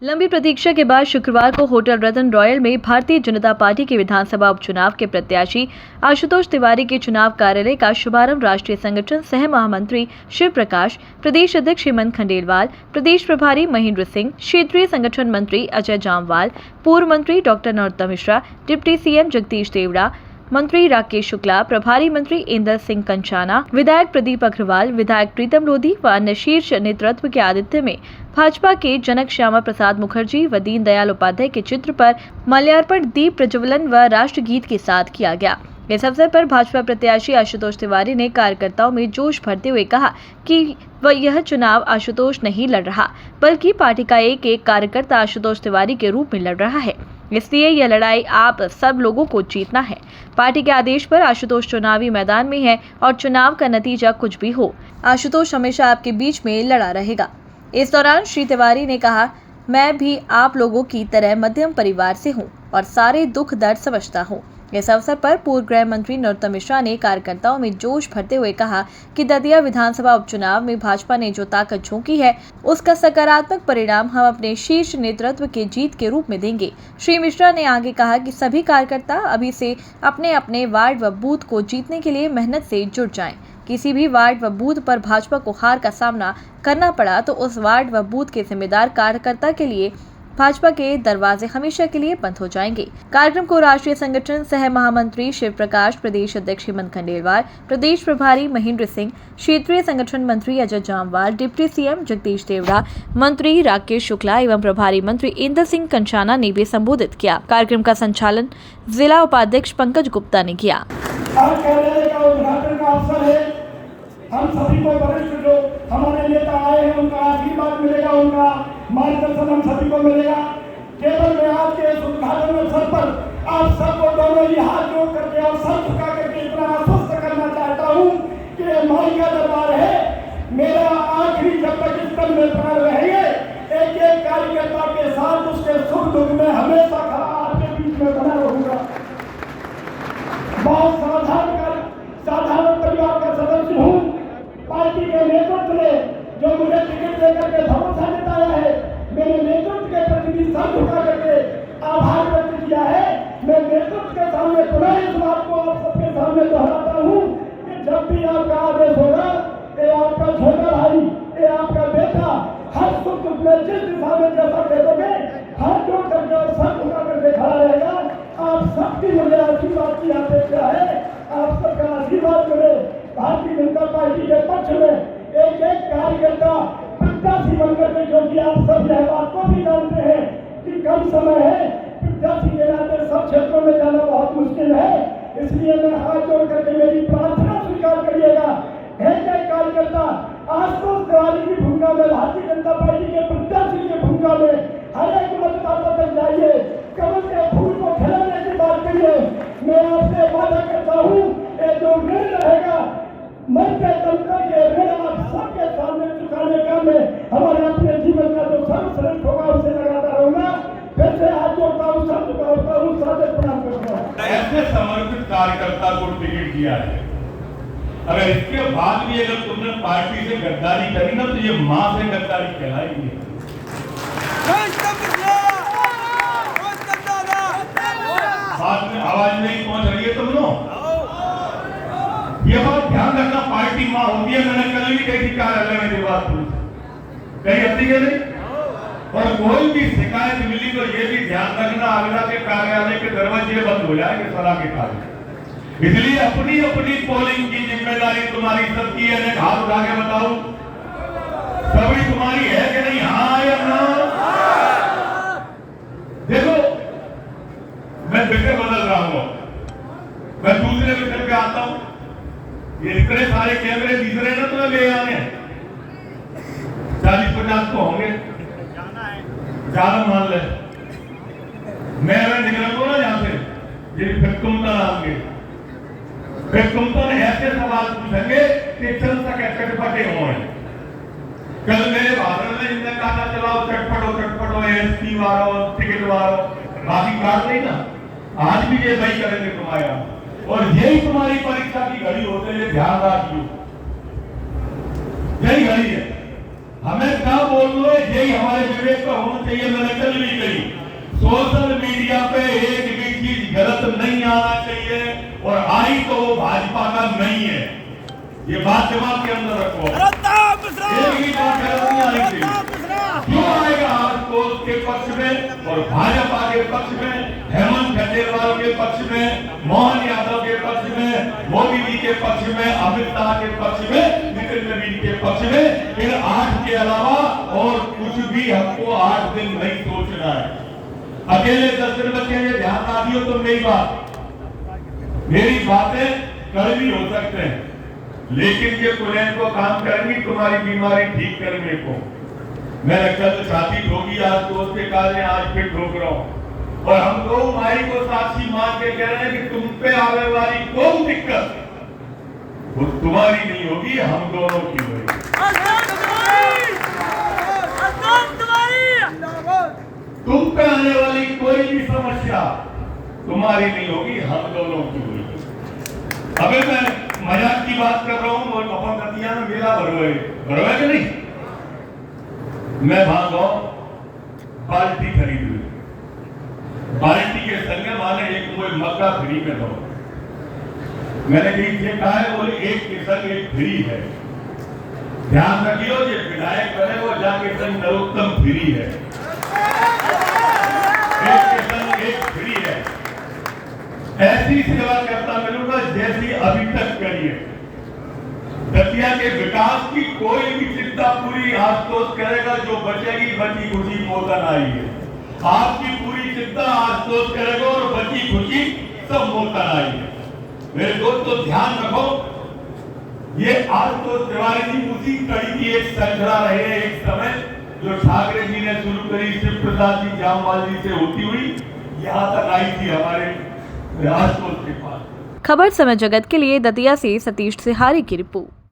लंबी प्रतीक्षा के बाद शुक्रवार को होटल रतन रॉयल में भारतीय जनता पार्टी के विधानसभा उपचुनाव के प्रत्याशी आशुतोष तिवारी के चुनाव कार्यालय का शुभारंभ राष्ट्रीय संगठन सह महामंत्री शिव प्रकाश, प्रदेश अध्यक्ष हेमंत खंडेलवाल, प्रदेश प्रभारी महेंद्र सिंह, क्षेत्रीय संगठन मंत्री अजय जामवाल, पूर्व मंत्री doctor Narottam Mishra, deputy CM Jagdish Devda, मंत्री राकेश शुक्ला, प्रभारी मंत्री इंदर सिंह कंचाना, विधायक प्रदीप अग्रवाल, विधायक प्रीतम लोधी व अन्य शीर्ष नेतृत्व के आतिथ्य में भाजपा के जनक श्यामा प्रसाद मुखर्जी व दीनदयाल उपाध्याय के चित्र पर माल्यार्पण, दीप प्रज्वलन व राष्ट्रगीत के साथ किया गया। इस अवसर पर भाजपा प्रत्याशी आशुतोष तिवारी ने कार्यकर्ताओं में जोश भरते हुए कहा कि वह यह चुनाव आशुतोष नहीं लड़ रहा, बल्कि पार्टी का एक एक कार्यकर्ता आशुतोष तिवारी के रूप में लड़ रहा है। इसलिए यह लड़ाई आप सब लोगों को जीतना है। पार्टी के आदेश पर आशुतोष चुनावी मैदान में है और चुनाव का नतीजा कुछ भी हो, आशुतोष हमेशा आपके बीच में लड़ा रहेगा। इस दौरान श्री तिवारी ने कहा, मैं भी आप लोगों की तरह मध्यम परिवार से हूं और सारे दुख दर्द समझता हूं। इस अवसर पर पूर्व गृह मंत्री नरोत्तम मिश्रा ने कार्यकर्ताओं में जोश भरते हुए कहा कि दतिया विधानसभा उपचुनाव में भाजपा ने जो ताकत झोंकी है, उसका सकारात्मक परिणाम हम अपने शीर्ष नेतृत्व के जीत के रूप में देंगे। श्री मिश्रा ने आगे कहा कि सभी कार्यकर्ता अभी से अपने अपने वार्ड व बूथ को जीतने के लिए मेहनत से जुट जाएं। किसी भी वार्ड व बूथ पर भाजपा को हार का सामना करना पड़ा तो उस वार्ड व बूथ के जिम्मेदार कार्यकर्ता के लिए भाजपा के दरवाजे हमेशा के लिए बंद हो जाएंगे। कार्यक्रम को राष्ट्रीय संगठन सह महामंत्री शिव प्रकाश, प्रदेश अध्यक्ष हेमंत खंडेलवाल, प्रदेश प्रभारी महेंद्र सिंह, क्षेत्रीय संगठन मंत्री अजय जामवाल, डिप्टी सीएम जगदीश देवड़ा, मंत्री राकेश शुक्ला एवं प्रभारी मंत्री इंदर सिंह कंचाना ने भी संबोधित किया। कार्यक्रम का संचालन जिला उपाध्यक्ष पंकज गुप्ता ने किया। हम सभी को वरिष्ठ जो हमारे नेता आए हैं, उनका आशीर्वाद मिलेगा, उनका मार्गदर्शन हम सभी को मिलेगा। केवल मैं आज के उद्घाटन अवसर पर आप सबको दोनों ही हाथ जोड़ करके और सर झुका करके इतना आश्वस्त करना चाहता हूँ कि माई का दरबार है, मेरा आखिरी जब तक इस तन में प्राण रहेंगे, एक एक कार्यकर्ता के साथ उसके सुख दुख में हमेशा खड़ा आपके बीच में बना रहूंगा। बहुत साधारण परिवार का सदस्य हूँ। पार्टी के नेतृत्व ने जो मुझे टिकट देकर के भरोसा जताया है, मेरे नेतृत्व के प्रति भी सर झुका करके आभार व्यक्त किया है। मैं नेतृत्व के सामने पुनः इस बात को आप सबके सामने दोहराता हूँ कि जब भी आपका आदेश होगा, ये आपका छोटा भाई, ये आपका बेटा हर सुख दुख में जिस दिशा में जैसा कहोगे हाथ जोड़ करके और सर झुका करके खड़ा रहेगा। आप सबकी मुझे आशीर्वाद की अपेक्षा है, आप सबका आशीर्वाद मिले। भारतीय जनता पार्टी के पक्ष में एक एक कार्यकर्ता प्रत्याशी बनकर के, क्योंकि आप सब यह बात को भी जानते हैं कि कम समय है, प्रत्याशी के नाते सब क्षेत्रों में जाना बहुत मुश्किल है। इसलिए मैं हाथ जोड़ करके मेरी प्रार्थना स्वीकार करिएगा। एक एक कार्यकर्ता आशुतोष तिवारी की भूमिका में, भारतीय जनता पार्टी के प्रत्याशी की भूमिका में हर एक मतदाता तक जाइए, कमल के फूल को खिलाने की बात करिए। मैं आपसे वादा करता हूँ, ये जो ऋण रहेगा मन के तंत्र के ऋण आप सबके सामने चुकाने का मैं हमारे अपने जीवन का जो सर्वश्रेष्ठ होगा उसे लगाता रहूंगा। फिर से हाथ जोड़ता हूँ, सब चुकाता हूँ, सादे प्रणाम करता हूँ। ऐसे समर्पित कार्यकर्ता को टिकट दिया है, अगर इसके बाद भी अगर तुमने पार्टी से गद्दारी करी ना, तो ये मां से गद्दारी कहलाएगी। बात में आवाज नहीं पहुंच रही है तुम लोग, ये बात ध्यान रखना। पार्टी मां होती है, मैंने कल भी कही थी कार्यालय में बात कही अपनी के नहीं, और कोई भी शिकायत मिली तो ये भी ध्यान रखना, आगरा के कार्यालय के दरवाजे बंद हो जाएंगे सलाह के कार्य। इसलिए अपनी अपनी पोलिंग की जिम्मेदारी तुम्हारी सबकी है। हाथ उठा के बताओ, सभी तुम्हारी है कि नहीं? हाँ या ना? देखो, मैं विषय बदल रहा हूं, मैं दूसरे विषय पे आता हूं। ये इतने सारे कैमरे दिख रहे ना, तुम्हें ले आने 40-50 तो होंगे, ज्यादा मान ले। मैं निकल को ना यहाँ से, ये फिर तुम तो आएंगे, फिर तुम तो ऐसे सवाल पूछेंगे कि चल सके चटपटे हो। कल मेरे भारत में इनने कहा चलाओ चटपटो एसपी वालो, टिकट वालो, बाकी कार नहीं ना। आज भी ये वही करेंगे तुम्हारे, और यही तुम्हारी परीक्षा की घड़ी होते है, ध्यान रखिए, यही घड़ी है। हमें क्या बोल लो, यही हमारे विवेक पर होना चाहिए। मैंने कल भी कही, सोशल मीडिया पे एक भी चीज गलत नहीं आना चाहिए, और आई तो वो भाजपा का नहीं है। ये बात दिमाग के अंदर रखो। एक भी बात गलत नहीं आनी चाहिए। क्यों आएगा आशुतोष के पक्ष में और भाजपा के पक्ष में, हेमंत खंडेलवाल के पक्ष में, मोहन यादव के पक्ष में, मोदी जी के पक्ष में, अमित शाह के पक्ष में, नितिन नवीन के पक्ष में। इन 8 के अलावा और कुछ भी हमको 8 दिन नहीं सोचना है। अकेले 10 दिन बच्चे ये ध्यान ना दियो तो मेरी बातें कड़वी हो सकते हैं, लेकिन ये पुलिस को काम करेंगी तुम्हारी बीमारी ठीक करने को। मैंने कल छाती ठोकी, आज दोस्त के कारण आज फिर ठोक रहा हूं, और हम लोग माई को साक्षी मान के कह रहे हैं कि तुम पे आने वाली कोई दिक्कत वो तुम्हारी नहीं होगी, हम दोनों की होगी। तुम पे आने वाली कोई भी समस्या तुम्हारी नहीं होगी, हम दोनों की होगी। अबे मैं मजाक की बात कर रहा हूं, और अपन कतिया में मेला भरवे कि नहीं, मैं भागो बाल्टी खरीद ली, बाल्टी के संग माने एक मुझे मक्का फ्री में दो। मैंने कहा है, बोले एक के संग एक फ्री है। ध्यान रखियो, जो विधायक बने वो जाके संग नरोत्तम फ्री है, एक के संग एक फ्री है। ऐसी सेवा करता मिलूंगा जैसी अभी तक करिए। दतिया के विकास की कोई भी चिंता पूरी आशुतोष करेगा, जो बचेगी बची खुशी मोदन आई है। आपकी पूरी चिंता आशुतोष करेगा और बची खुशी सब मोदन आई है। मेरे दोस्तों ध्यान रखो, ये आशुतोष तिवारी जी उसी कड़ी की एक श्रृंखला रहे एक समय, जो ठाकरे जी ने शुरू करी, शिव प्रसाद जी जामवाल जी से होती हुई यहाँ तक आई थी हमारे आशुतोष के पास। खबर समय जगत के लिए दतिया से सतीश सिहारी की रिपोर्ट।